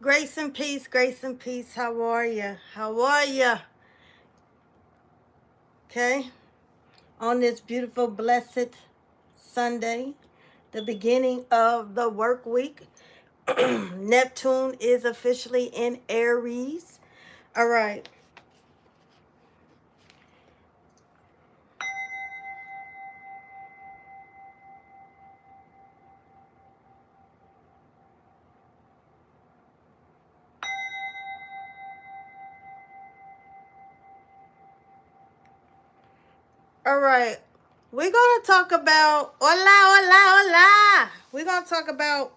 Grace and peace, grace and peace. How are you? How are you? Okay, on this beautiful, blessed Sunday, the beginning of the work week. Neptune is officially in Aries. All right. All right. We're going to talk about, hola, hola, hola. We're going to talk about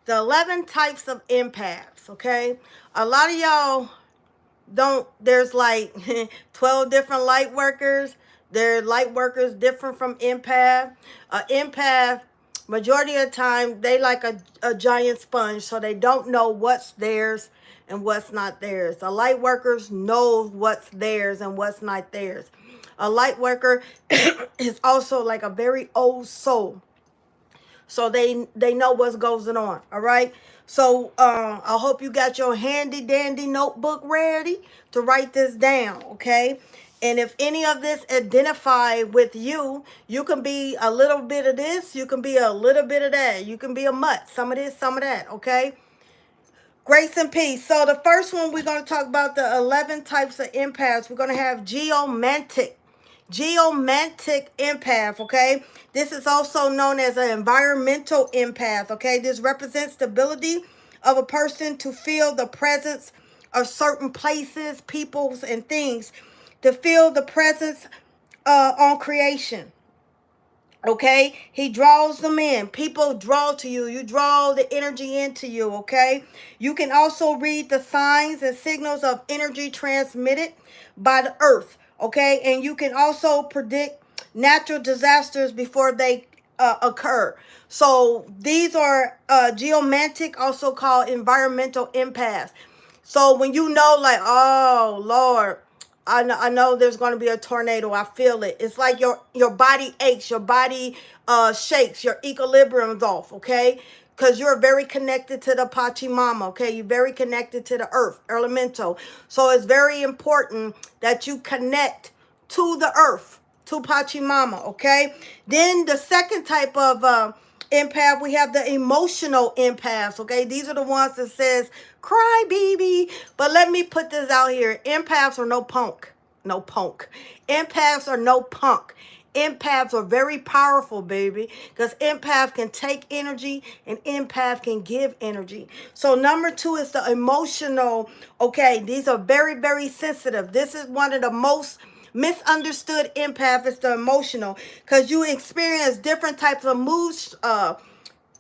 the 11 types of empaths, okay? A lot of y'all there's like 12 different light workers. They're light workers different from empath. Empath, majority of the time, they like a giant sponge, so they don't know what's theirs and what's not theirs. The light workers know what's theirs and what's not theirs. A light worker is also like a very old soul, so they know what's going on. All right, so I hope you got your handy dandy notebook ready to write this down. Okay, and if any of this identify with you, you can be a little bit of this, you can be a little bit of that, you can be a mutt, some of this, some of that. Okay, grace and peace. So the first one, we're going to talk about the 11 types of empaths. We're going to have geomantic. Geomantic empath, okay? This is also known as an environmental empath, okay? This represents the ability of a person to feel the presence of certain places, peoples, and things, to feel the presence on creation. Okay, he draws them in. People draw to you. You draw the energy into you. Okay, you can also read the signs and signals of energy transmitted by the earth. Okay, and you can also predict natural disasters before they occur. So these are geomantic, also called environmental empaths. So when you know, like, oh Lord, I know there's going to be a tornado. I feel it. It's like your body aches, your body shakes, your equilibrium's off, okay? Because you're very connected to the Pachamama, okay? You're very connected to the earth, elemental. So it's very important that you connect to the earth, to Pachamama, okay? Then the second type of empath, we have the emotional empaths, okay? These are the ones that says, cry, baby. But let me put this out here. Empaths are no punk. No punk. Empaths are no punk. Empaths are very powerful, baby, because empath can take energy and empath can give energy. So number two is the emotional. Okay, these are very, very sensitive. This is one of the most misunderstood empath, is the emotional, because you experience different types of mood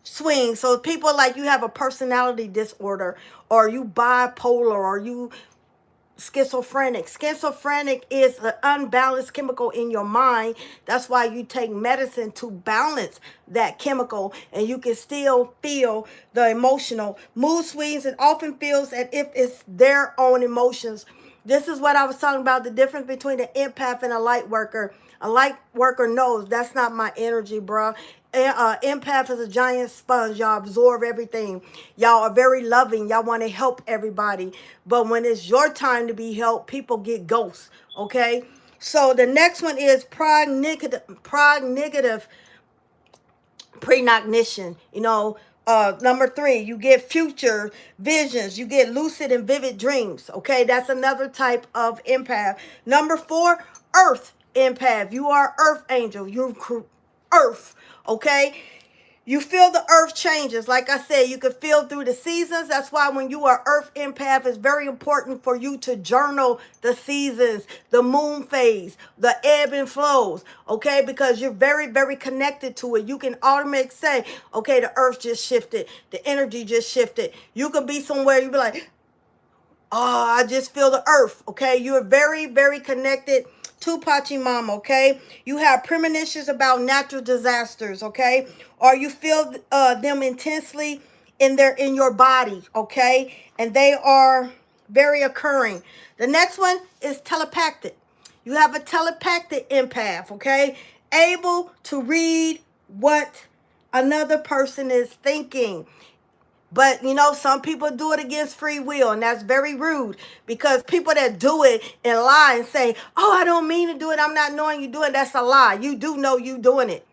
swings. So people like, you have a personality disorder, or you bipolar, or you schizophrenic. Schizophrenic is an unbalanced chemical in your mind. That's why you take medicine to balance that chemical, and you can still feel the emotional mood swings, and often feels as if it's their own emotions. This is what I was talking about, the difference between an empath and a light worker. A light worker knows that's not my energy, bro. Empath is a giant sponge. Y'all absorb everything. Y'all are very loving. Y'all want to help everybody. But when it's your time to be helped, people get ghosts. Okay? So the next one is precognition. Number three, you get future visions. You get lucid and vivid dreams. Okay, that's another type of empath. Number four, earth empath. You are earth angel. You're earth. Okay, you feel the earth changes. Like I said, you can feel through the seasons. That's why when you are earth empath, it's very important for you to journal the seasons, the moon phase, the ebb and flows, okay? Because you're very, very connected to it. You can automatically say, okay, the earth just shifted. The energy just shifted. You could be somewhere, you be like, oh, I just feel the earth, okay? You're very, very connected to Pachamama, okay? You have premonitions about natural disasters, okay? Or you feel them intensely in your body, okay? And they are very occurring. The next one is telepathic. You have a telepathic empath, okay? Able to read what another person is thinking. But you know, some people do it against free will, and that's very rude, because people that do it and lie and say, "Oh, I don't mean to do it. I'm not knowing you do it." That's a lie. You do know you doing it.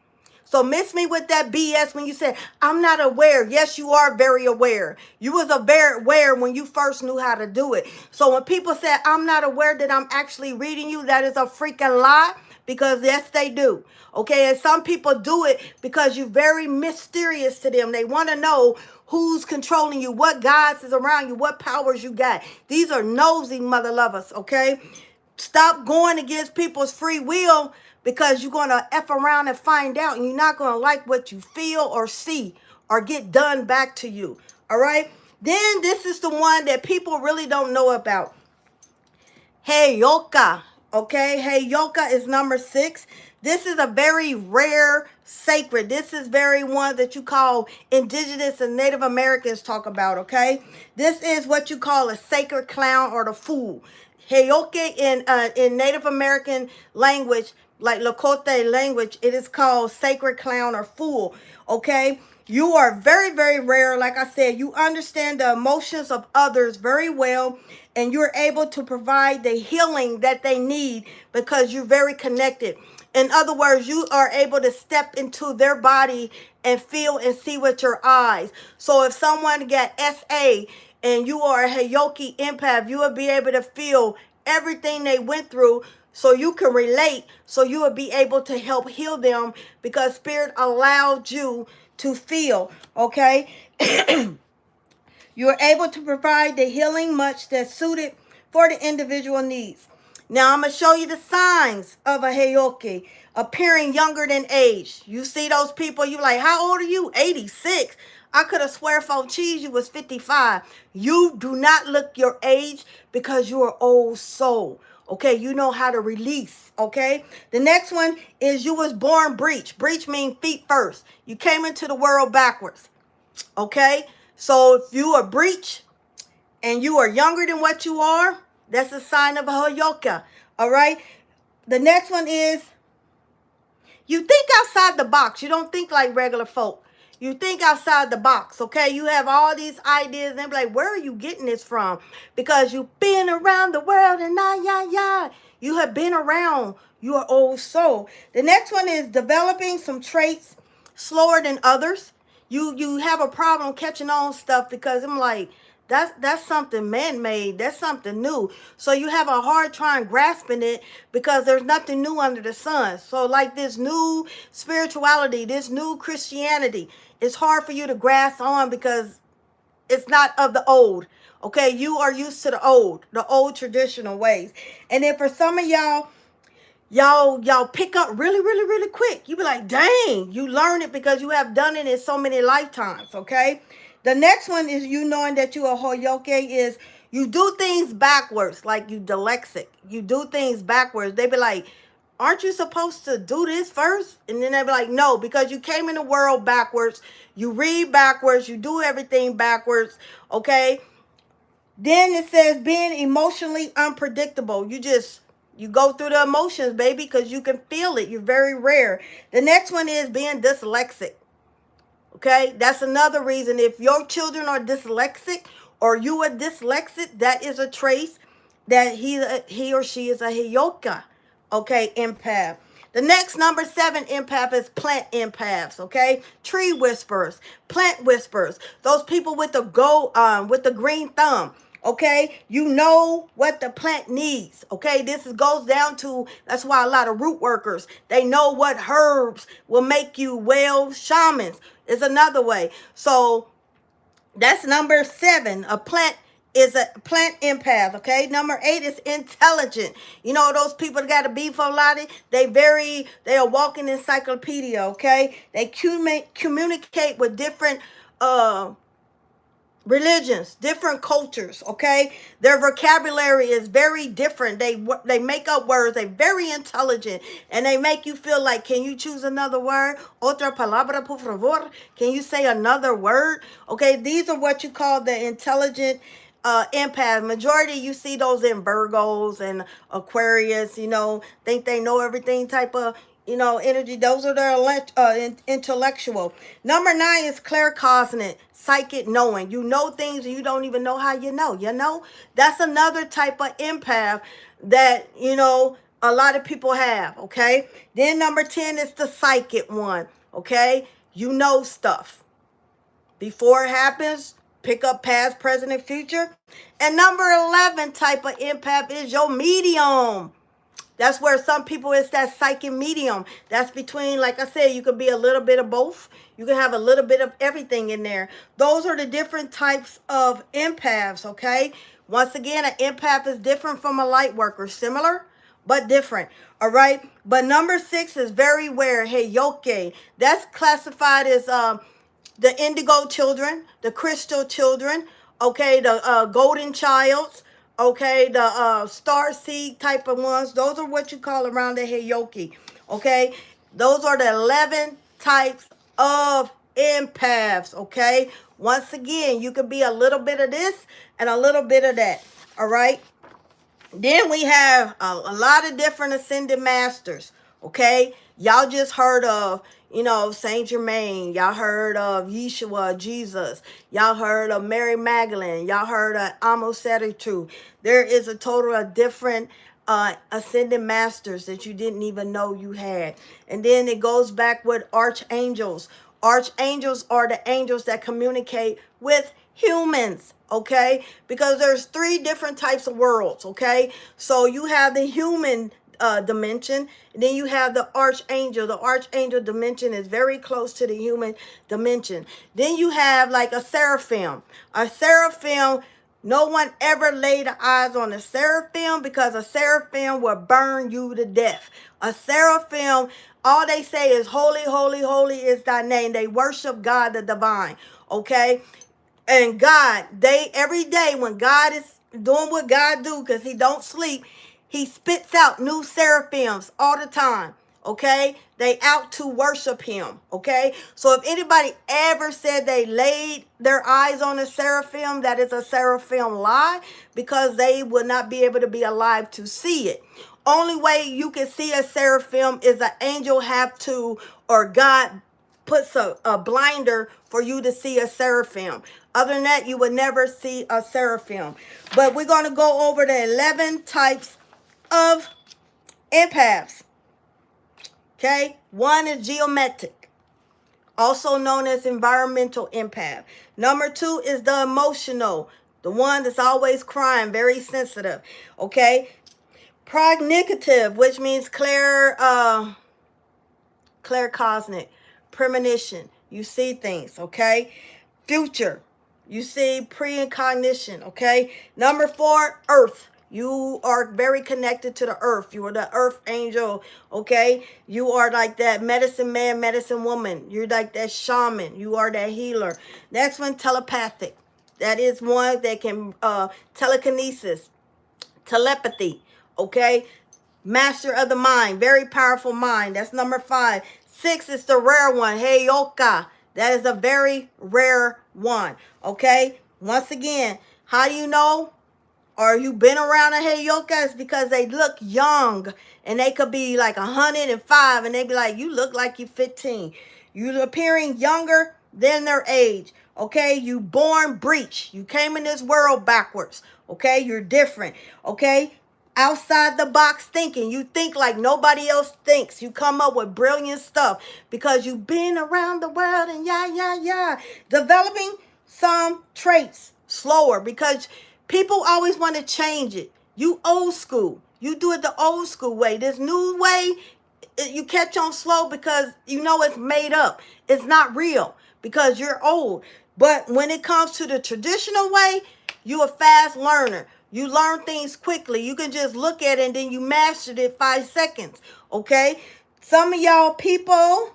So miss me with that BS when you said, "I'm not aware." Yes, you are very aware. You was a very aware when you first knew how to do it. So when people say, "I'm not aware that I'm actually reading you," that is a freaking lie, because yes, they do. Okay, and some people do it because you're very mysterious to them. They want to know who's controlling you, what guides is around you, what powers you got. These are nosy mother lovers, okay? Stop going against people's free will, because you're going to F around and find out, and you're not going to like what you feel or see or get done back to you. All right? Then this is the one that people really don't know about. Heyoka. Okay? Heyoka is number 6. This is a very rare sacred. This is very one that you call indigenous and Native Americans talk about, okay? This is what you call a sacred clown or the fool. Heyoke in Native American language, like Lakota language, it is called sacred clown or fool, okay? You are very, very rare. Like I said, you understand the emotions of others very well, and you're able to provide the healing that they need because you're very connected. In other words, you are able to step into their body and feel and see with your eyes. So if someone got SA and you are a Heyoki empath, you will be able to feel everything they went through, so you can relate, so you will be able to help heal them, because Spirit allowed you to feel, okay? You're able to provide the healing much that's suited for the individual needs. Now I'm going to show you the signs of a Heyoki appearing younger than age. You see those people, you like, how old are you? 86. I could have swear for cheese you was 55. You do not look your age, because you're an old soul. Okay, you know how to release. Okay, the next one is you was born breech. Breech means feet first. You came into the world backwards. Okay, so if you are breech and you are younger than what you are, that's a sign of a Heyoka. All right, the next one is you think outside the box. You don't think like regular folk. You think outside the box, okay? You have all these ideas, and they're like, where are you getting this from? Because you've been around the world, and you have been around. You are old soul. The next one is developing some traits slower than others. You have a problem catching on stuff, because I'm like, that's something man-made. That's something new. So you have a hard time grasping it, because there's nothing new under the sun. So like this new spirituality, this new Christianity, it's hard for you to grasp on, because it's not of the old. Okay, you are used to the old traditional ways. And then for some of y'all pick up really, really, really quick. You be like, dang, you learn it because you have done it in so many lifetimes, okay? The next one is you knowing that you are Heyoke is you do things backwards, like you dyslexic. You do things backwards. They be like, aren't you supposed to do this first? And then they be like, no, because you came in the world backwards. You read backwards. You do everything backwards, okay? Then it says being emotionally unpredictable. You go through the emotions, baby, because you can feel it. You're very rare. The next one is being dyslexic. Okay, that's another reason. If your children are dyslexic or you are dyslexic, that is a trace that he or she is a Heyoka. Okay, empath. The next number 7 empath is plant empaths. Okay, tree whisperers, plant whisperers. Those people with the green thumb. Okay, you know what the plant needs. Okay, goes down to, that's why a lot of root workers, they know what herbs will make you well. Shamans is another way. So that's number 7. A plant is a plant empath. Okay, number 8 is intelligent. You know those people that got a beef for a lot of, they are walking encyclopedia. Okay, they communicate with different religions, different cultures, okay? Their vocabulary is very different. They make up words. They're very intelligent, and they make you feel like, can you choose another word? Otra palabra, por favor. Can you say another word? Okay, these are what you call the intelligent empath. Majority, you see those in Virgos and Aquarius, think they know everything type of, energy. Those are the intellectual. Number 9 is claircognizant, psychic knowing. You know things and you don't even know how you know. That's another type of empath that, a lot of people have, okay? Then number 10 is the psychic one, okay? You know stuff before it happens. Pick up past, present, and future. And number 11 type of empath is your medium. That's where some people, it's that psychic medium. That's between, like I said, you could be a little bit of both. You can have a little bit of everything in there. Those are the different types of empaths, okay? Once again, an empath is different from a light worker. Similar, but different, all right? But number 6 is very rare. Heyoke. That's classified as the indigo children, the crystal children, okay, the golden childs, okay, the star seed type of ones. Those are what you call around the Heyoke, okay? Those are the 11 types of empaths, okay? Once again, you could be a little bit of this and a little bit of that, all right? Then we have a lot of different ascended masters, okay? Y'all just heard of, Saint Germain. Y'all heard of Yeshua, Jesus. Y'all heard of Mary Magdalene. Y'all heard of Amos Seritu. There is a total of different ascended masters that you didn't even know you had. And then it goes back with archangels. Archangels are the angels that communicate with humans, okay? Because there's 3 different types of worlds, okay? So you have the human dimension, and then you have the archangel. The archangel dimension is very close to the human dimension. Then you have like a seraphim. A seraphim, no one ever laid eyes on a seraphim because a seraphim will burn you to death. A seraphim, all they say is holy, holy, holy is thy name. They worship God the divine, okay? And God, every day when God is doing what God do, because he don't sleep, he spits out new seraphims all the time, okay? They out to worship him, okay? So if anybody ever said they laid their eyes on a seraphim, that is a seraphim lie, because they will not be able to be alive to see it. Only way you can see a seraphim is an angel have to, or God puts a blinder for you to see a seraphim. Other than that, you would never see a seraphim. But we're going to go over the 11 types of empaths. Okay? 1 is geometric, also known as environmental empath. Number 2 is the emotional, the one that's always crying, very sensitive. Okay? Prognitive, which means claircognizant, premonition. You see things, okay? Future, you see precognition, okay? Number 4, earth. You are very connected to the earth. You are the earth angel, okay? You are like that medicine man, medicine woman. You're like that shaman. You are that healer. Next one, telepathic. That is one that can telekinesis, telepathy, okay? Master of the mind, very powerful mind. That's number 5. 6 is the rare one, Heyoka. That is a very rare one, okay? Once again, how do you know? Or you been around a Heyoka? It's because they look young, and they could be like 105, and they be like, you look like you're 15. You appearing younger than their age, okay? You born breech. You came in this world backwards, okay? You're different, okay? Outside the box thinking. You think like nobody else thinks. You come up with brilliant stuff because you've been around the world and developing some traits slower because people always want to change it. You old school. You do it the old school way. This new way, you catch on slow because you know it's made up. It's not real because you're old. But when it comes to the traditional way, you a fast learner. You learn things quickly. You can just look at it and then you mastered it 5 seconds. Okay? Some of y'all people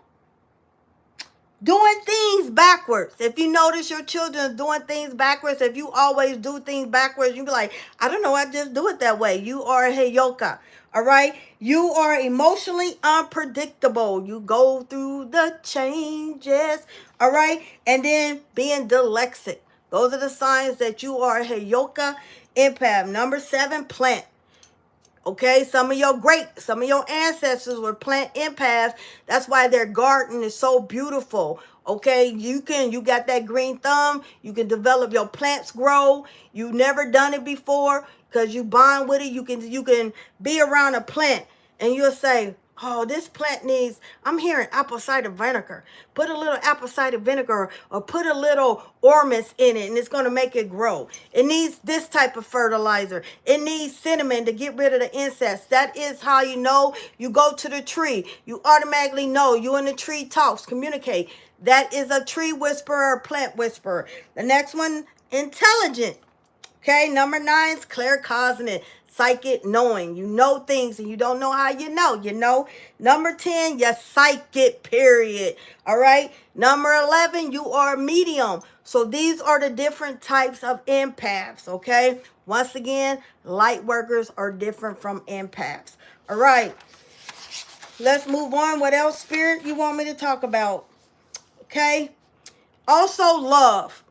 doing things backwards. If you notice your children doing things backwards, if you always do things backwards, you be like, I don't know, I just do it that way. You are a Heyoka. All right? You are emotionally unpredictable. You go through the changes. All right? And then being dyslexic. Those are the signs that you are a Heyoka empath. Number 7, plant. Okay, some of your ancestors were plant empaths. That's why their garden is so beautiful. Okay, you got that green thumb. You can develop your plants grow. You never done it before because you bond with it. You can be around a plant and you'll say, oh, this plant needs, I'm hearing apple cider vinegar. Put a little apple cider vinegar or put a little ormus in it and it's going to make it grow. It needs this type of fertilizer. It needs cinnamon to get rid of the insects. That is how you know. You go to the tree. You automatically know. You and the tree talks, communicate. That is a tree whisperer or plant whisperer. The next one, intelligent. Okay, number 9 is claircognizant, psychic knowing. You know things and you don't know how you know. You know. Number 10, you're psychic, period. All right. Number 11, you are a medium. So these are the different types of empaths. Okay. Once again, light workers are different from empaths. All right. Let's move on. What else, Spirit, you want me to talk about? Okay. Also, love.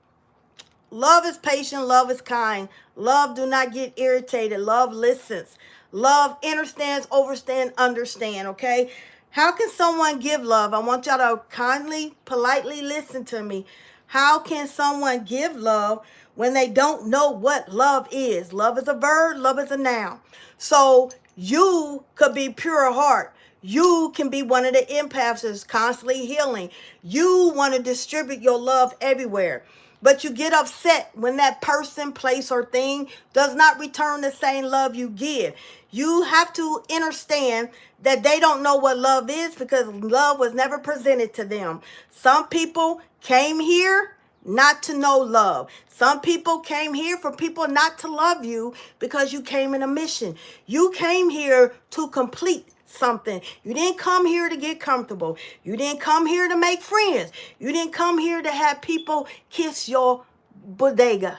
Love is patient. Love is kind. Love do not get irritated. Love listens. Love understands, overstand, understand. Okay? How can someone give love? I want y'all to kindly, politely listen to me. How can someone give love when they don't know what love is? Love is a verb. Love is a noun. So you could be pure heart. You can be one of the empaths that's constantly healing. You want to distribute your love everywhere. But you get upset when that person, place, or thing does not return the same love you give. You have to understand that they don't know what love is because love was never presented to them. Some people came here not to know love. Some people came here for people not to love you because you came in a mission. You came here to complete something. You didn't come here to get comfortable. You didn't come here to make friends. You didn't come here to have people kiss your bodega,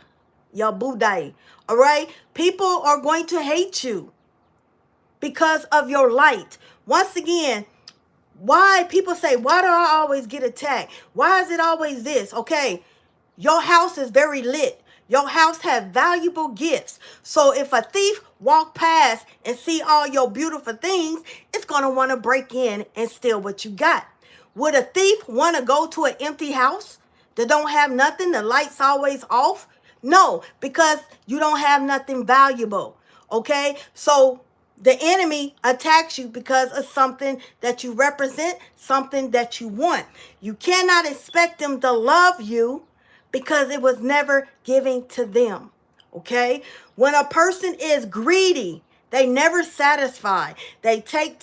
your budai. All right? People are going to hate you because of your light. Once again, why people say, why do I always get attacked? Why is it always this? Okay, your house is very lit. Your house has valuable gifts. So if a thief walk past and see all your beautiful things, it's going to want to break in and steal what you got. Would a thief want to go to an empty house that don't have nothing, the lights always off? No, because you don't have nothing valuable. Okay? So the enemy attacks you because of something that you represent, something that you want. You cannot expect them to love you because it was never given to them. Okay? When a person is greedy, they never satisfy. They take.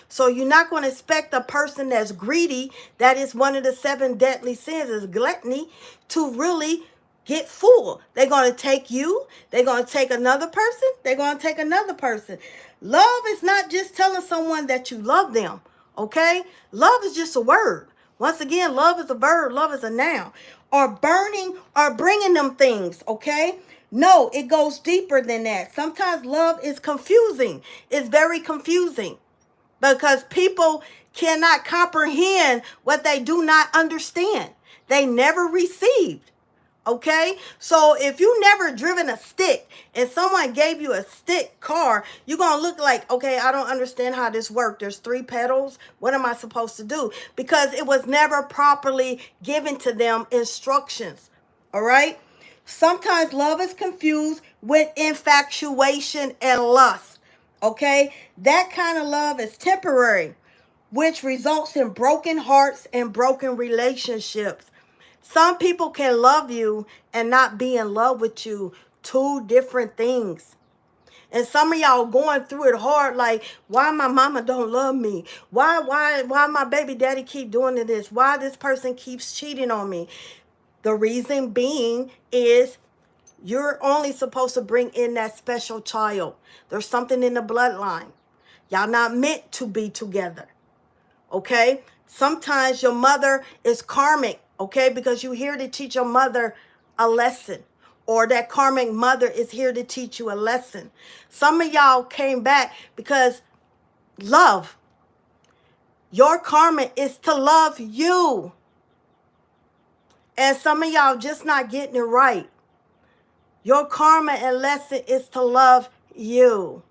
So you're not going to expect a person that's greedy, that is one of the 7 deadly sins, is gluttony, to really get full. They're going to take you. They're going to take another person. They're going to take another person. Love is not just telling someone that you love them. Okay? Love is just a word. Once again, love is a verb, love is a noun. Or burning or bringing them things, okay? No, it goes deeper than that. Sometimes love is confusing. It's very confusing because people cannot comprehend what they do not understand. They never received. Okay, so if you never driven a stick and someone gave you a stick car, you're going to look like, okay, I don't understand how this works. There's 3 pedals. What am I supposed to do? Because it was never properly given to them instructions. All right. Sometimes love is confused with infatuation and lust. Okay. That kind of love is temporary, which results in broken hearts and broken relationships. Some people can love you and not be in love with you. 2 different things. And some of y'all going through it hard, like, why my mama don't love me? Why my baby daddy keep doing this? Why this person keeps cheating on me? The reason being is you're only supposed to bring in that special child. There's something in the bloodline. Y'all not meant to be together. Okay? Sometimes your mother is karmic. Okay, because you're here to teach your mother a lesson, or that karmic mother is here to teach you a lesson. Some of y'all came back because love. Your karma is to love you. And some of y'all just not getting it right. Your karma and lesson is to love you.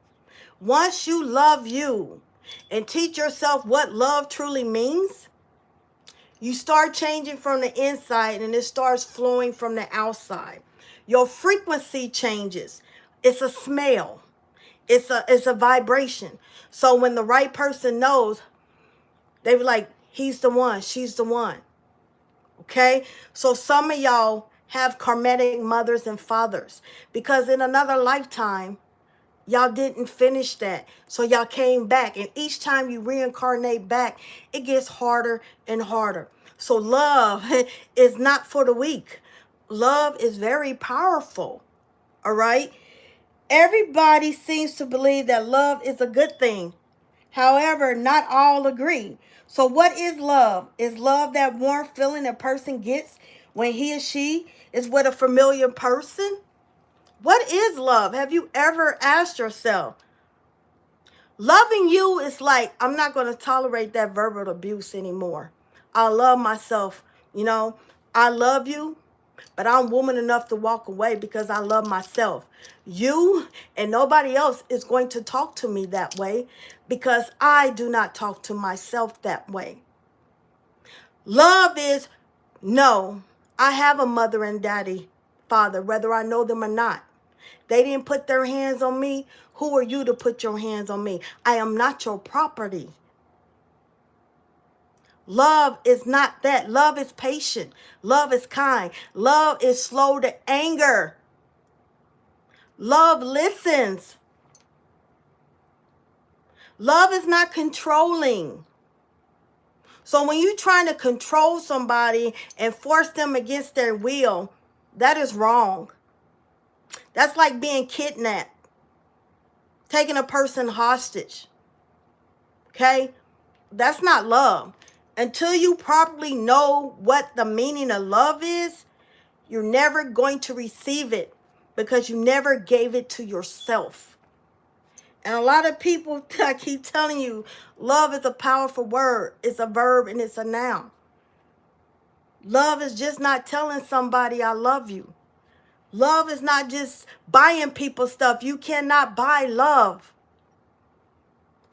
Once you love you and teach yourself what love truly means, you start changing from the inside and it starts flowing from the outside. Your frequency changes. It's a smell. It's a vibration. So when the right person knows, they be like, he's the one, she's the one. Okay? So some of y'all have karmatic mothers and fathers because in another lifetime, y'all didn't finish that. So y'all came back. And each time you reincarnate back, it gets harder and harder. So love is not for the weak. Love is very powerful. All right? Everybody seems to believe that love is a good thing. However, not all agree. So what is love? Is love that warm feeling a person gets when he or she is with a familiar person? What is love? Have you ever asked yourself? Loving you is like, I'm not going to tolerate that verbal abuse anymore. I love myself. You know, I love you, but I'm woman enough to walk away because I love myself. You and nobody else is going to talk to me that way because I do not talk to myself that way. Love is, no, I have a mother and daddy, father, whether I know them or not. They didn't put their hands on me. Who are you to put your hands on me? I am not your property. Love is not that. Love is patient. Love is kind. Love is slow to anger. Love listens. Love is not controlling. So when you're trying to control somebody and force them against their will, that is wrong. That's like being kidnapped, taking a person hostage. Okay? That's not love. Until you properly know what the meaning of love is, you're never going to receive it because you never gave it to yourself. And a lot of people, I keep telling you, love is a powerful word. It's a verb and it's a noun. Love is just not telling somebody I love you. Love is not just buying people stuff. You cannot buy love.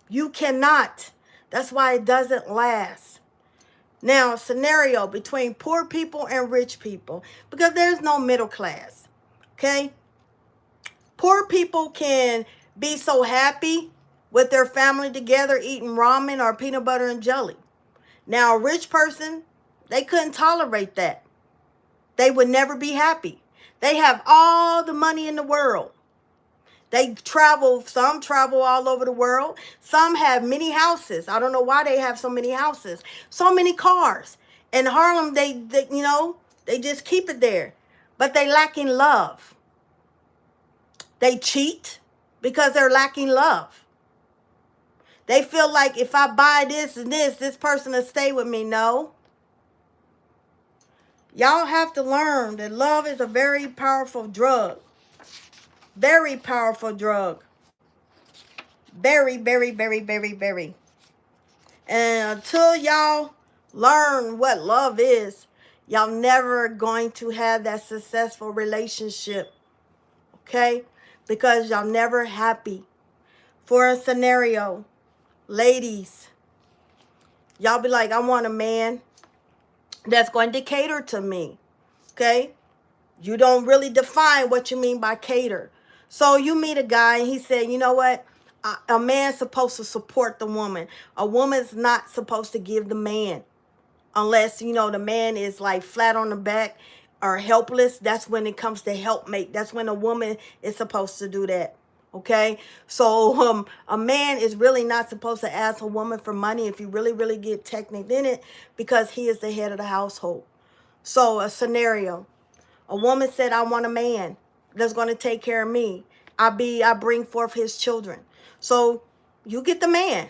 You cannot. That's why it doesn't last. Now, scenario between poor people and rich people, because there's no middle class, okay? Poor people can be so happy with their family together eating ramen or peanut butter and jelly. Now, a rich person, they couldn't tolerate that. They would never be happy. They have all the money in the world. They travel, some travel all over the world. Some have many houses. I don't know why they have so many houses. So many cars. In Harlem, they just keep it there. But they lacking love. They cheat because they're lacking love. They feel like if I buy this and this person will stay with me. No. Y'all have to learn that love is a very powerful drug. Very powerful drug. Very, very, very, very, very. And until y'all learn what love is, y'all never going to have that successful relationship. Okay? Because y'all never happy. For a scenario, ladies, y'all be like, I want a man that's going to cater to me. Okay? You don't really define what you mean by cater. So you meet a guy and he said, you know what? A man's supposed to support the woman. A woman's not supposed to give the man. Unless, the man is like flat on the back or helpless. That's when it comes to helpmate. That's when a woman is supposed to do that. Okay? So a man is really not supposed to ask a woman for money if you really, really get technical in it because he is the head of the household. So a scenario. A woman said, I want a man that's going to take care of me. I bring forth his children. So you get the man.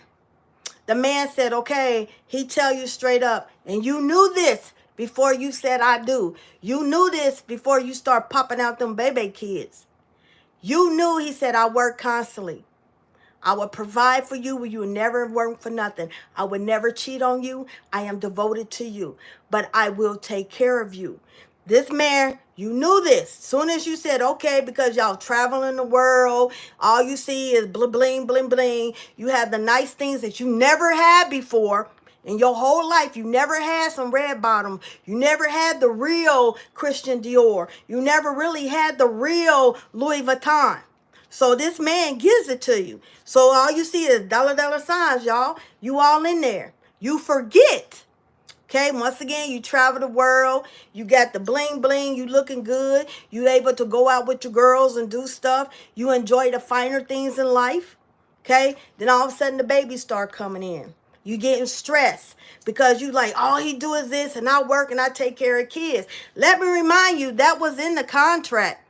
The man said, okay, he tell you straight up. And you knew this before you said I do. You knew this before you start popping out them baby kids. You knew he said, I work constantly. I would provide for you when you would never work for nothing. I would never cheat on you. I am devoted to you. But I will take care of you. This man, you knew this. Soon as you said, okay, because y'all traveling the world, all you see is bling, bling, bling, bling. You have the nice things that you never had before. In your whole life, you never had some red bottom. You never had the real Christian Dior. You never really had the real Louis Vuitton. So this man gives it to you. So all you see is dollar signs, y'all. You all in there. You forget. Okay, once again, you travel the world. You got the bling bling. You looking good. You able to go out with your girls and do stuff. You enjoy the finer things in life. Okay, then all of a sudden the babies start coming in. You getting stressed because you like, all he do is this and I work and I take care of kids. Let me remind you, that was in the contract.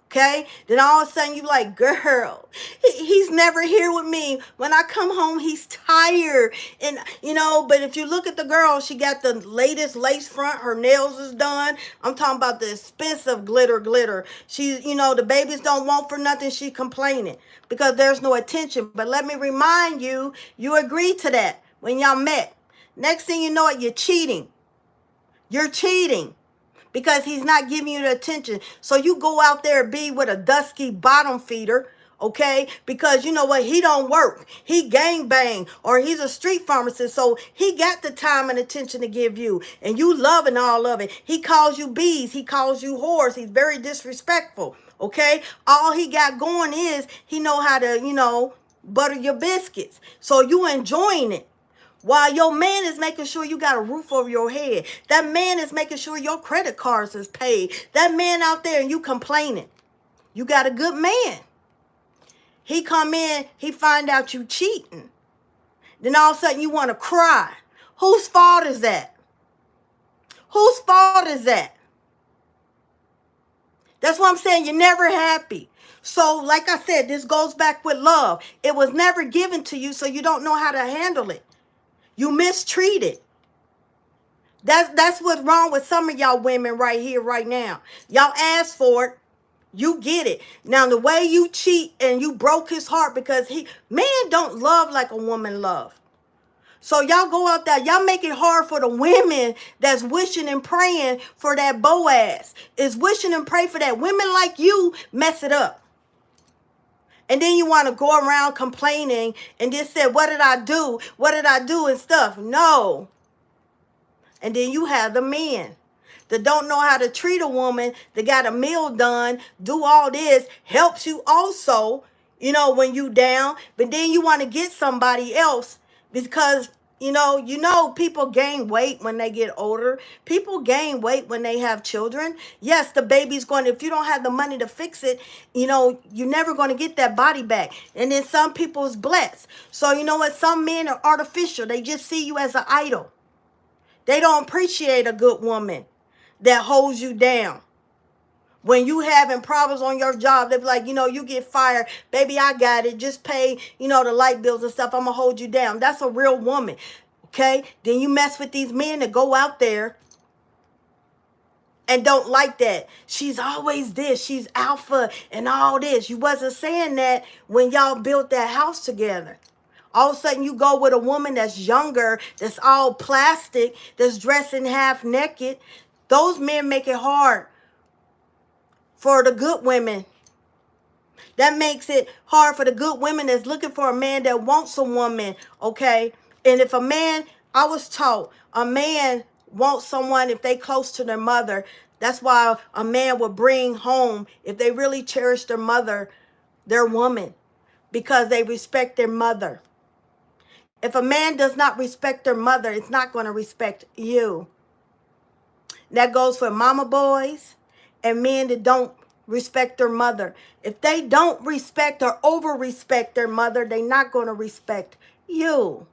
Okay, then all of a sudden you like, girl, he's never here with me. When I come home, he's tired. And, but if you look at the girl, she got the latest lace front. Her nails is done. I'm talking about the expensive glitter. She, the babies don't want for nothing. She complaining because there's no attention. But let me remind you, you agreed to that when y'all met. Next thing you know it, you're cheating. You're cheating. Because he's not giving you the attention. So you go out there and be with a dusky bottom feeder, okay? Because you know what? He don't work. He gang bang, or he's a street pharmacist. So he got the time and attention to give you. And you loving all of it. He calls you bees. He calls you whores. He's very disrespectful, okay? All he got going is he know how to, butter your biscuits. So you enjoying it. While your man is making sure you got a roof over your head. That man is making sure your credit cards is paid. That man out there and you complaining. You got a good man. He come in, he find out you cheating. Then all of a sudden you want to cry. Whose fault is that? Whose fault is that? That's what I'm saying. You're never happy. So like I said, this goes back with love. It was never given to you, so you don't know how to handle it. You mistreated. That's what's wrong with some of y'all women right here, right now. Y'all asked for it. You get it. Now, the way you cheat and you broke his heart because man don't love like a woman love. So y'all go out there. Y'all make it hard for the women that's wishing and praying for that Boaz. Is wishing and pray for that. Women like you mess it up. And then you want to go around complaining and just say, what did I do? What did I do and stuff? No. And then you have the men that don't know how to treat a woman, that got a meal done, do all this, helps you also, when you down. But then you want to get somebody else because, people gain weight when they get older. People gain weight when they have children. Yes, the baby's going, if you don't have the money to fix it, you're never going to get that body back. And then some people's blessed. So you know what? Some men are artificial. They just see you as an idol. They don't appreciate a good woman that holds you down. When you having problems on your job, they be like, you get fired. Baby, I got it. Just pay, the light bills and stuff. I'm going to hold you down. That's a real woman. Okay? Then you mess with these men that go out there and don't like that. She's always this. She's alpha and all this. You wasn't saying that when y'all built that house together. All of a sudden you go with a woman that's younger, that's all plastic, that's dressing half naked. Those men make it hard for the good women. That makes it hard for the good women that's looking for a man that wants a woman, okay? And if a man, I was taught, a man wants someone if they close to their mother. That's why a man will bring home, if they really cherish their mother, their woman, because they respect their mother. If a man does not respect their mother, it's not going to respect you. That goes for mama boys and men that don't respect their mother. If they don't respect or over-respect their mother, they're not going to respect you.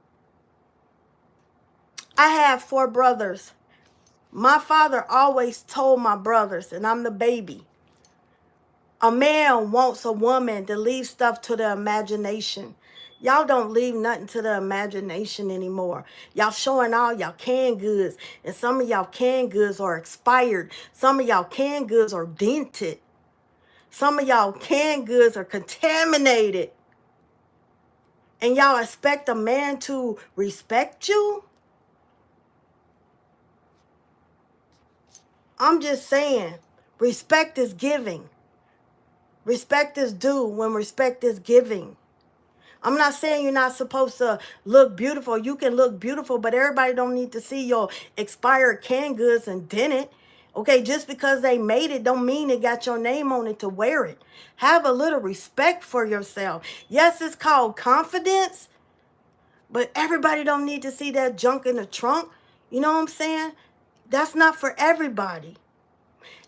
I have 4 brothers. My father always told my brothers, and I'm the baby, a man wants a woman to leave stuff to the imagination. Y'all don't leave nothing to the imagination anymore. Y'all showing all y'all canned goods. And some of y'all canned goods are expired. Some of y'all canned goods are dented. Some of y'all canned goods are contaminated. And y'all expect a man to respect you? I'm just saying, respect is giving. Respect is due when respect is giving. I'm not saying you're not supposed to look beautiful. You can look beautiful, but everybody don't need to see your expired canned goods and dent it. Okay, just because they made it don't mean it got your name on it to wear it. Have a little respect for yourself. Yes, it's called confidence, but everybody don't need to see that junk in the trunk. You know what I'm saying? That's not for everybody.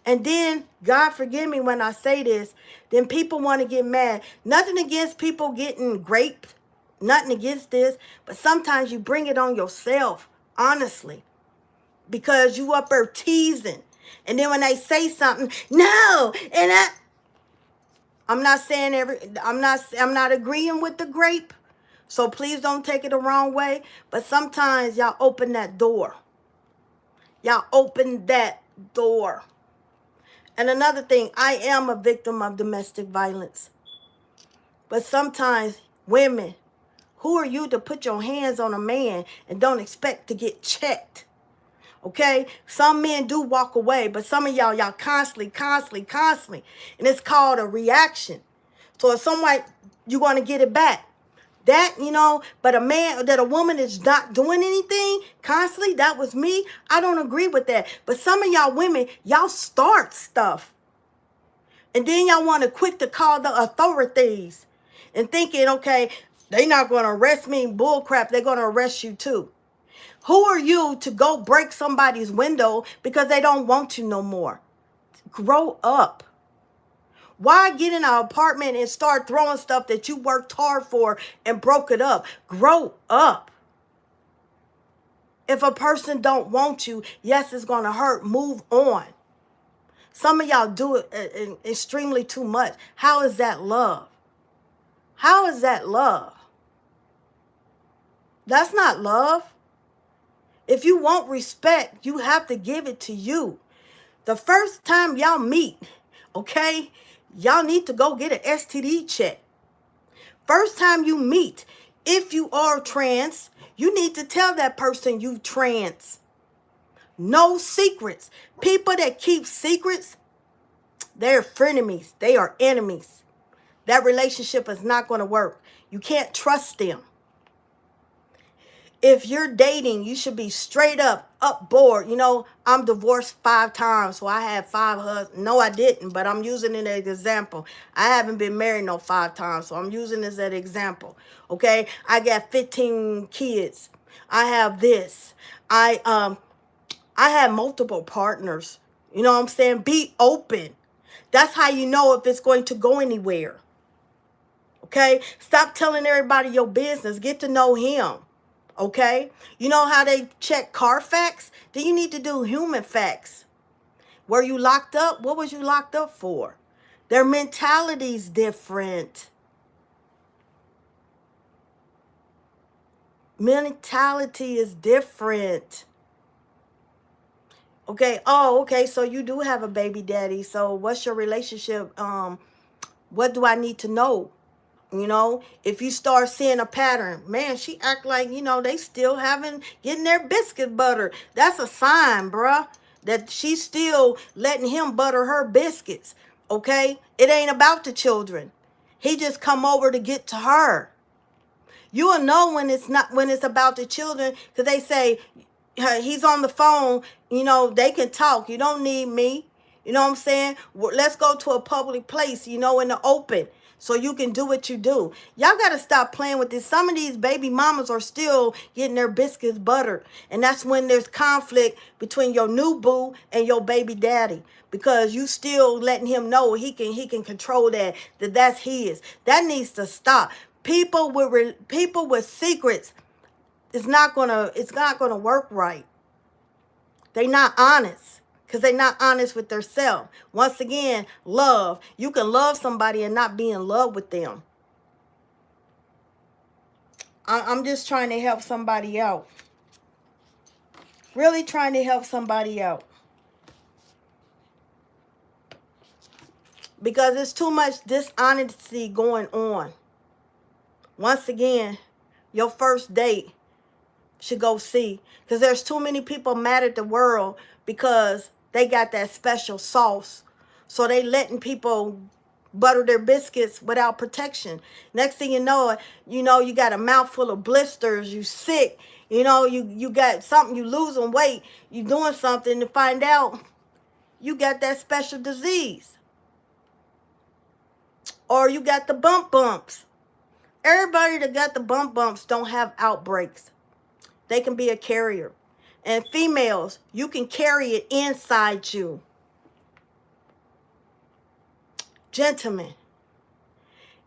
And then, God forgive me when I say this, then people want to get mad. Nothing against people getting raped. Nothing against this. But sometimes you bring it on yourself, honestly. Because you up there teasing. And then when they say something, no. And I'm not saying I'm not agreeing with the grape. So please don't take it the wrong way. But sometimes y'all open that door. Y'all open that door. And another thing, I am a victim of domestic violence. But sometimes, women, who are you to put your hands on a man and don't expect to get checked? Okay? Some men do walk away, but some of y'all constantly. And it's called a reaction. So if somebody, you're going to get it back. That, but a woman is not doing anything constantly, that was me. I don't agree with that. But some of y'all women, y'all start stuff. And then y'all want to quick to call the authorities and thinking, okay, they're not going to arrest me. Bull crap, they're going to arrest you too. Who are you to go break somebody's window because they don't want you no more? Grow up. Why get in an apartment and start throwing stuff that you worked hard for and broke it up? Grow up. If a person don't want you, yes, it's going to hurt. Move on. Some of y'all do it extremely too much. How is that love? How is that love? That's not love. If you want respect, you have to give it to you. The first time y'all meet, okay, y'all need to go get an STD check. First time you meet, if you are trans, you need to tell that person you trans. No secrets. People that keep secrets, they're frenemies. They are enemies. That relationship is not going to work. You can't trust them. If you're dating, you should be straight up board. I'm divorced 5 times, so I had 5 husbands. No, I didn't, but I'm using it as an example. I haven't been married no 5 times, so I'm using this as an example. Okay, I got 15 kids. I have this. I have multiple partners. You know what I'm saying? Be open. That's how you know if it's going to go anywhere. Okay? Stop telling everybody your business. Get to know him. Okay? You know how they check Carfax? Then you need to do human facts. Were you locked up? What was you locked up for? Their mentality's different. Mentality is different. Okay. Oh, okay. So you do have a baby daddy. So what's your relationship? What do I need to know? If you start seeing a pattern, man, she act like, they still getting their biscuit butter. That's a sign, bruh, that she's still letting him butter her biscuits. Okay. It ain't about the children. He just come over to get to her. You will know when it's about the children, because they say, he's on the phone, they can talk. You don't need me. You know what I'm saying? Let's go to a public place, in the open, so you can do what you do. Y'all got to stop playing with this. Some of these baby mamas are still getting their biscuits buttered. And that's when there's conflict between your new boo and your baby daddy, because you still letting him know he can control that's his. That needs to stop. People with secrets, it's not gonna work right. They're not honest, because they're not honest with themselves. Once again, love. You can love somebody and not be in love with them. I'm just trying to help somebody out. Really trying to help somebody out. Because there's too much dishonesty going on. Once again, your first date should go see. Because there's too many people mad at the world because They got that special sauce. So they letting people butter their biscuits without protection. Next thing you know, you got a mouthful of blisters, you sick, you got something, you losing weight, you doing something to find out you got that special disease. Or you got the bumps. Everybody that got the bumps don't have outbreaks. They can be a carrier. And females, you can carry it inside you. Gentlemen,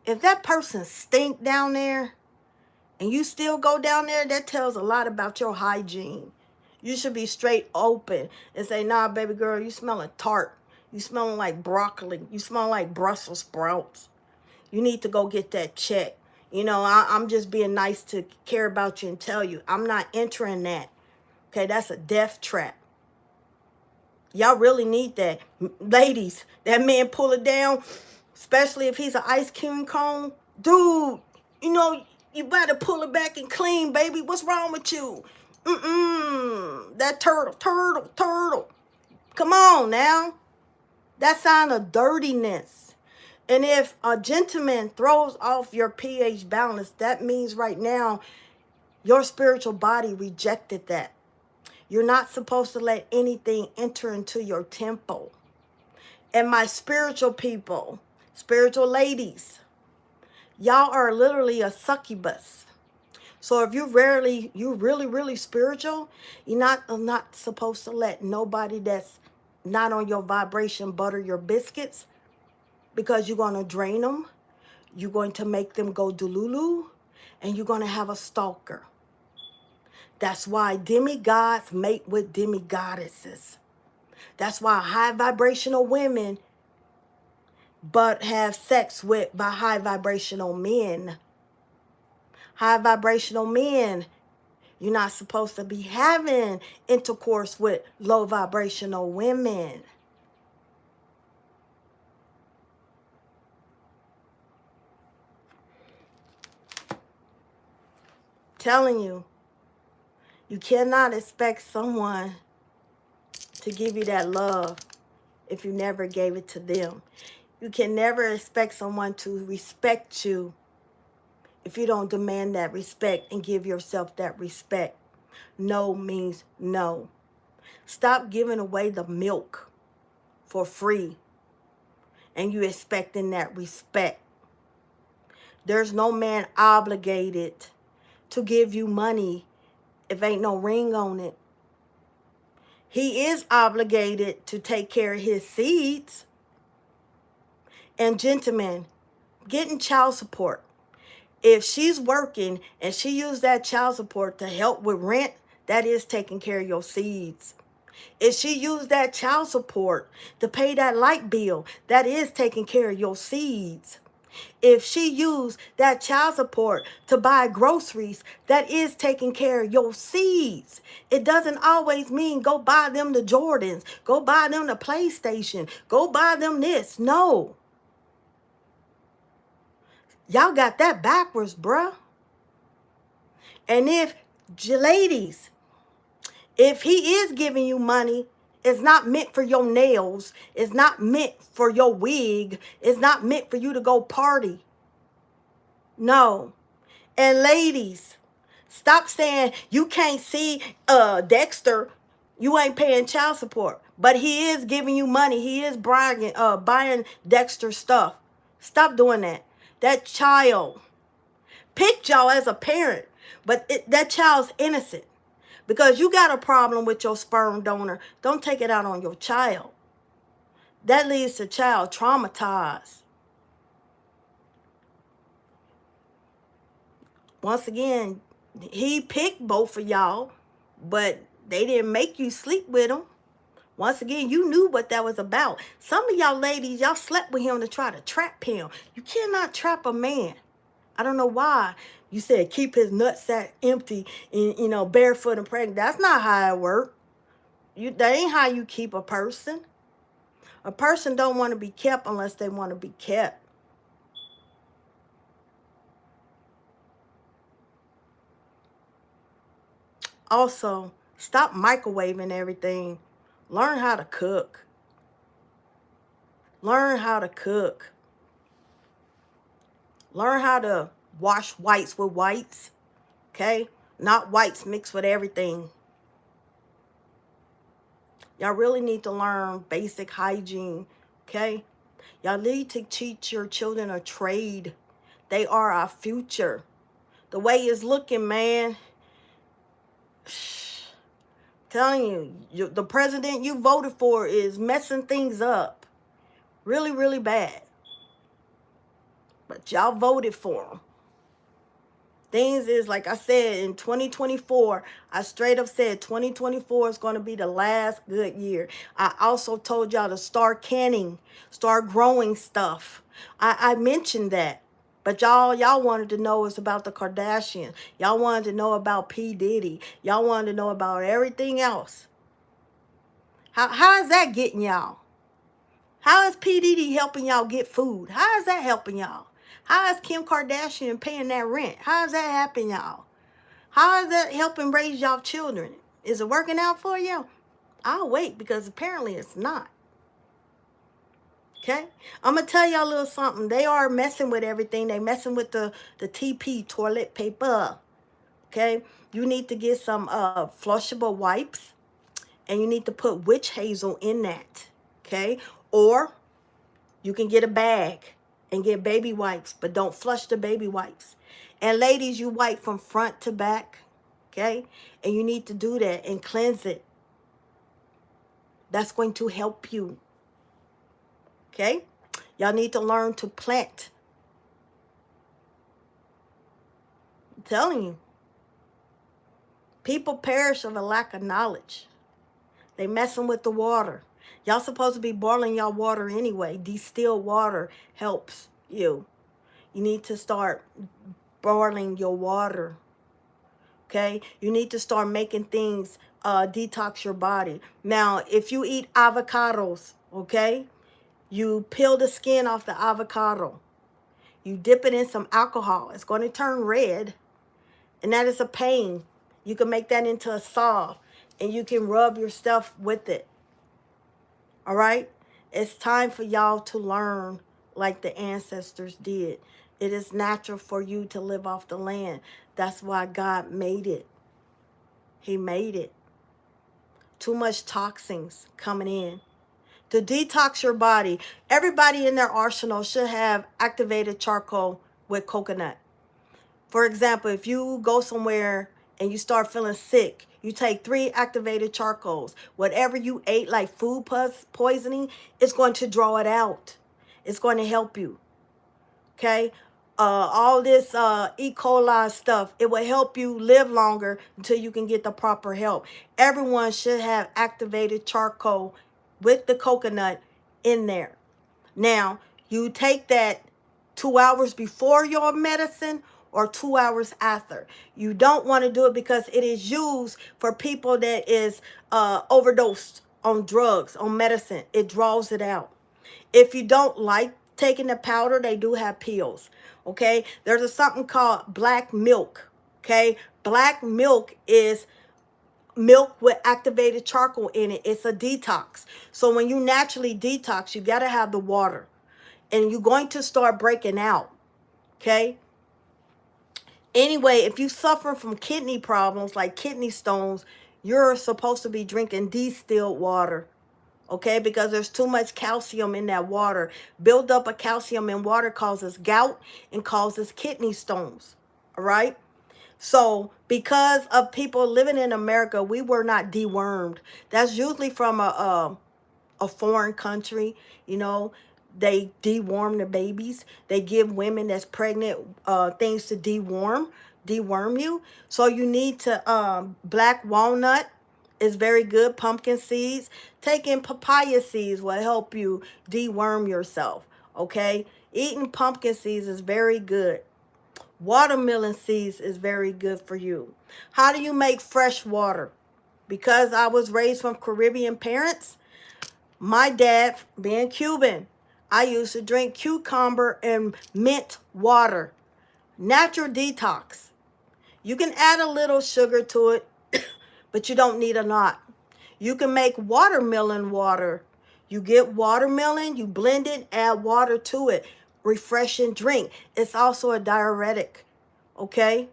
if that person stink down there and you still go down there, that tells a lot about your hygiene. You should be straight open and say, nah, baby girl, you smelling tart. You smelling like broccoli. You smell like Brussels sprouts. You need to go get that checked. I'm just being nice to care about you and tell you. I'm not entering that. Okay, that's a death trap. Y'all really need that. Ladies, that man pull it down, especially if he's an ice cream cone. Dude, you better pull it back and clean, baby. What's wrong with you? That turtle. Come on now. That sign of dirtiness. And if a gentleman throws off your pH balance, that means right now your spiritual body rejected that. You're not supposed to let anything enter into your temple. And my spiritual people, spiritual ladies, y'all are literally a succubus. So if you're really spiritual, you're not supposed to let nobody that's not on your vibration butter your biscuits, because you're going to drain them. You're going to make them go delulu, and you're going to have a stalker. That's why demigods mate with demigoddesses. That's why high vibrational women but have sex with by high vibrational men. High vibrational men, you're not supposed to be having intercourse with low vibrational women. Telling you, you cannot expect someone to give you that love if you never gave it to them. You can never expect someone to respect you if you don't demand that respect and give yourself that respect. No means no. Stop giving away the milk for free and you expecting that respect. There's no man obligated to give you money if ain't no ring on it. He is obligated to take care of his seeds. And gentlemen, getting child support. If she's working and she used that child support to help with rent, that is taking care of your seeds. If she used that child support to pay that light bill, that is taking care of your seeds. If she used that child support to buy groceries, that is taking care of your seeds. It doesn't always mean go buy them the Jordans, go buy them the PlayStation, go buy them this. No. Y'all got that backwards, bruh. And if, ladies, if he is giving you money, it's not meant for your nails. It's not meant for your wig. It's not meant for you to go party. No. And ladies, stop saying you can't see Dexter. You ain't paying child support. But he is giving you money. He is buying Dexter stuff. Stop doing that. That child picked y'all as a parent. But that child's innocent. Because you got a problem with your sperm donor, don't take it out on your child. That leaves the child traumatized. Once again, he picked both of y'all, but they didn't make you sleep with him. Once again, you knew what that was about. Some of y'all ladies, y'all slept with him to try to trap him. You cannot trap a man. I don't know why. You said keep his nutsack empty and, barefoot and pregnant. That's not how it works. That ain't how you keep a person. A person don't want to be kept unless they want to be kept. Also, stop microwaving everything. Learn how to cook. Learn how to cook. Learn how to wash whites with whites. Okay? Not whites mixed with everything. Y'all really need to learn basic hygiene. Okay? Y'all need to teach your children a trade. They are our future. The way it's looking, man. Telling you, the president you voted for is messing things up. Really, really bad. But y'all voted for him. Things is, like I said, in 2024, I straight up said 2024 is going to be the last good year. I also told y'all to start canning, start growing stuff. I mentioned that. But y'all wanted to know it's about the Kardashians. Y'all wanted to know about P. Diddy. Y'all wanted to know about everything else. How is that getting y'all? How is P. Diddy helping y'all get food? How is that helping y'all? How is Kim Kardashian paying that rent? How is that happening, y'all? How is that helping raise y'all children? Is it working out for you? I'll wait, because apparently it's not. Okay? I'm going to tell y'all a little something. They are messing with everything. They messing with the TP, toilet paper. Okay? You need to get some flushable wipes. And you need to put witch hazel in that. Okay? Or you can get a bag and get baby wipes, but don't flush the baby wipes. And ladies, you wipe from front to back, okay? And you need to do that and cleanse it. That's going to help you, okay? Y'all need to learn to plant. I'm telling you. People perish of a lack of knowledge. They messing with the water. Y'all supposed to be boiling y'all water anyway. Distilled water helps you. You need to start boiling your water. Okay? You need to start making things detox your body. Now, if you eat avocados, okay? You peel the skin off the avocado. You dip it in some alcohol. It's going to turn red. And that is a pain. You can make that into a salve. And you can rub your stuff with it. All right? It's time for y'all to learn like the ancestors did. It is natural for you to live off the land. That's why God made it. He made it. Too much toxins coming in. To detox your body, everybody in their arsenal should have activated charcoal with coconut. For example, if you go somewhere and you start feeling sick, you take 3 activated charcoals. Whatever you ate, like food poisoning, it's going to draw it out. It's going to help you. Okay? All this E. coli stuff, it will help you live longer until you can get the proper help. Everyone should have activated charcoal with the coconut in there. Now, you take that 2 hours before your medicine or 2 hours after. You don't want to do it because it is used for people that is overdosed on drugs, on medicine. It draws it out. If you don't like taking the powder, they do have pills. Okay, there's something called black milk. Okay, black milk is milk with activated charcoal in it. It's a detox. So when you naturally detox, you got to have the water. And you're going to start breaking out. Okay? Anyway, if you suffer from kidney problems like kidney stones, you're supposed to be drinking distilled water. Okay? Because there's too much calcium in that water. Buildup of calcium in water causes gout and causes kidney stones. All right? So because of people living in America, we were not dewormed. That's usually from a foreign country. You know, they deworm the babies. They give women that's pregnant things to deworm you. So you need to black walnut is very good. Pumpkin seeds. Taking papaya seeds will help you deworm yourself. Okay, eating pumpkin seeds is very good. Watermelon seeds is very good for you. How do you make fresh water? Because I was raised from Caribbean parents, my dad, being Cuban, I used to drink cucumber and mint water. Natural detox. You can add a little sugar to it, but you don't need a lot. You can make watermelon water. You get watermelon, you blend it, add water to it. Refreshing drink. It's also a diuretic. Okay?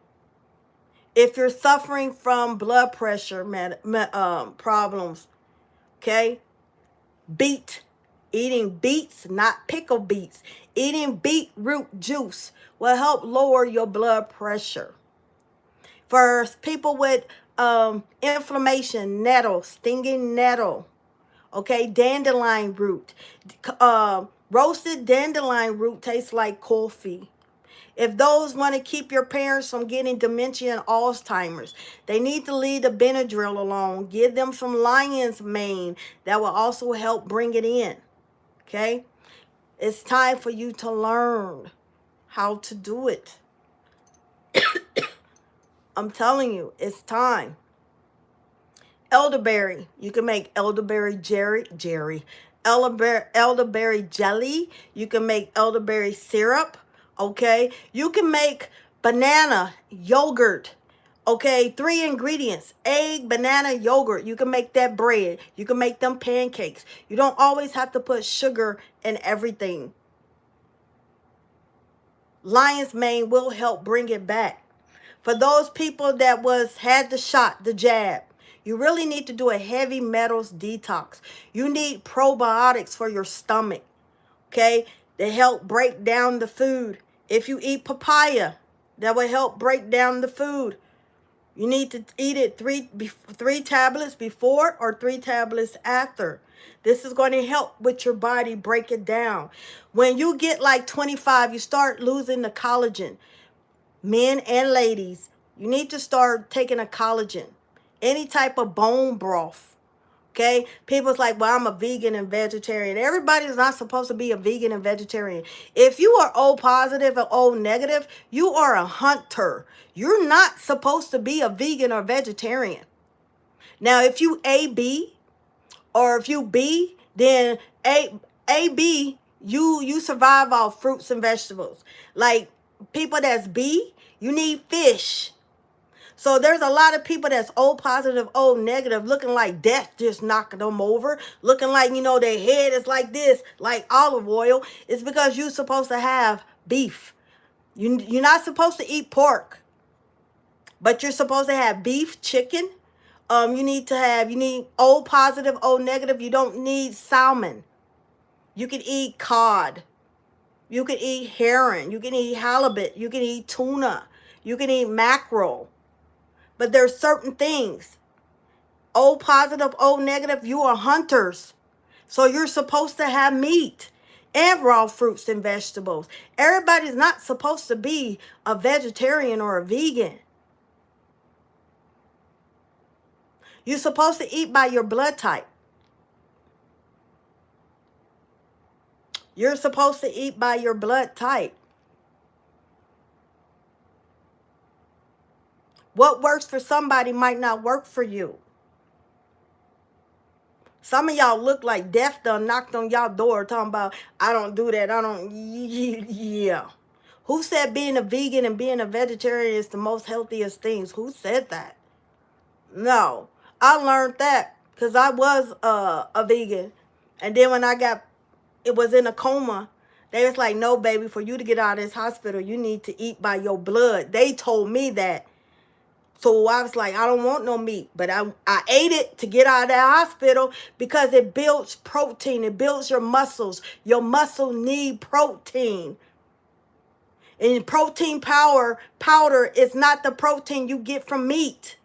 If you're suffering from blood pressure problems, okay? Eating beets, not pickled beets. Eating beetroot juice will help lower your blood pressure. For people with inflammation, nettle, stinging nettle, okay, dandelion root. Roasted dandelion root tastes like coffee. If those want to keep your parents from getting dementia and Alzheimer's, they need to leave the Benadryl alone. Give them some lion's mane. That will also help bring it in. Okay? It's time for you to learn how to do it. I'm telling you, it's time. Elderberry. You can make elderberry elderberry jelly. You can make elderberry syrup. Okay, you can make banana yogurt. Okay, 3 ingredients: egg, banana, yogurt. You can make that bread. You can make them pancakes. You don't always have to put sugar in everything. Lion's mane will help bring it back. For those people that had the shot, the jab, you really need to do a heavy metals detox. You need probiotics for your stomach. Okay, they help break down the food. If you eat papaya, that will help break down the food. You need to eat it three tablets before or 3 tablets after. This is going to help with your body break it down. When you get like 25, you start losing the collagen. Men and ladies, you need to start taking a collagen. Any type of bone broth. Okay, people's like, well, I'm a vegan and vegetarian. Everybody's not supposed to be a vegan and vegetarian. If you are O positive or O negative, you are a hunter. You're not supposed to be a vegan or vegetarian. Now, if you AB or if you B, then AB, you survive off fruits and vegetables. Like people that's B, you need fish. So there's a lot of people that's O positive, O negative, looking like death just knocked them over, looking like, you know, their head is like this, like olive oil. It's because you're supposed to have beef. You're not supposed to eat pork, but you're supposed to have beef, chicken. You need O positive, O negative. You don't need salmon. You can eat cod. You can eat herring. You can eat halibut. You can eat tuna. You can eat mackerel. But there's certain things. O positive, O negative, you are hunters. So you're supposed to have meat and raw fruits and vegetables. Everybody's not supposed to be a vegetarian or a vegan. You're supposed to eat by your blood type. You're supposed to eat by your blood type. What works for somebody might not work for you. Some of y'all look like death done knocked on y'all door talking about, I don't do that. Yeah. Who said being a vegan and being a vegetarian is the most healthiest things? Who said that? No. I learned that because I was a vegan. And then when it was in a coma, they was like, no, baby, for you to get out of this hospital, you need to eat by your blood. They told me that. So I was like, I don't want no meat. But I ate it to get out of that hospital because it builds protein. It builds your muscles. Your muscle need protein. And protein powder is not the protein you get from meat.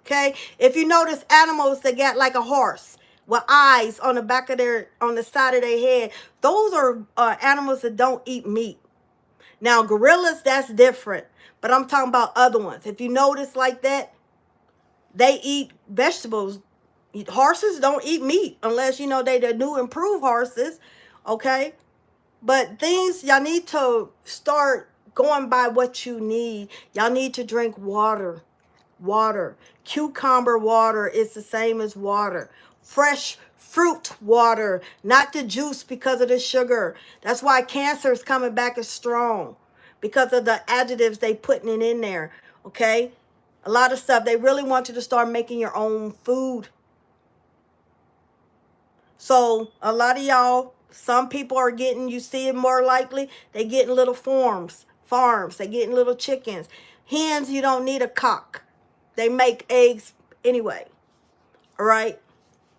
Okay? If you notice animals that got like a horse with eyes on the side of their head, those are animals that don't eat meat. Now, gorillas, that's different. But I'm talking about other ones. If you notice like that, they eat vegetables. Horses don't eat meat unless, you know, they the new improved horses. Okay? But y'all need to start going by what you need. Y'all need to drink water. Water. Cucumber water is the same as water. Fresh fruit water, not the juice because of the sugar. That's why cancer is coming back as strong. Because of the additives they putting it in there, okay? A lot of stuff. They really want you to start making your own food. So a lot of y'all, some people are getting, you see it more likely, they getting little farms. They getting little chickens. Hens, you don't need a cock. They make eggs anyway. All right?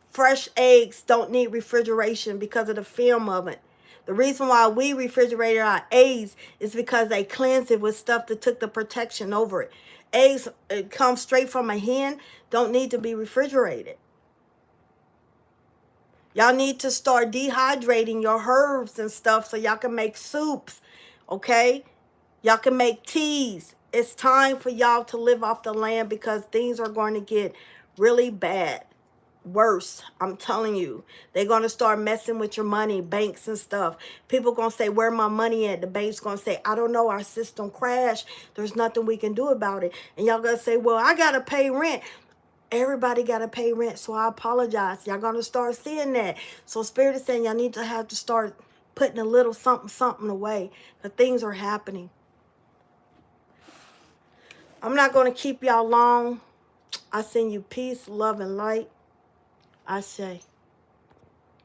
Fresh eggs don't need refrigeration because of the film of it. The reason why we refrigerate our eggs is because they cleanse it with stuff that took the protection over it. Eggs come straight from a hen, don't need to be refrigerated. Y'all need to start dehydrating your herbs and stuff so y'all can make soups, okay? Y'all can make teas. It's time for y'all to live off the land because things are going to get really bad. Worse, I'm telling you. They're going to start messing with your money, banks and stuff. People going to say, where my money at? The bank's going to say, I don't know, our system crashed. There's nothing we can do about it. And y'all going to say, well, I got to pay rent. Everybody got to pay rent, so I apologize. Y'all going to start seeing that. So Spirit is saying y'all need to have to start putting a little something away because things are happening. I'm not going to keep y'all long. I send you peace, love, and light. I say.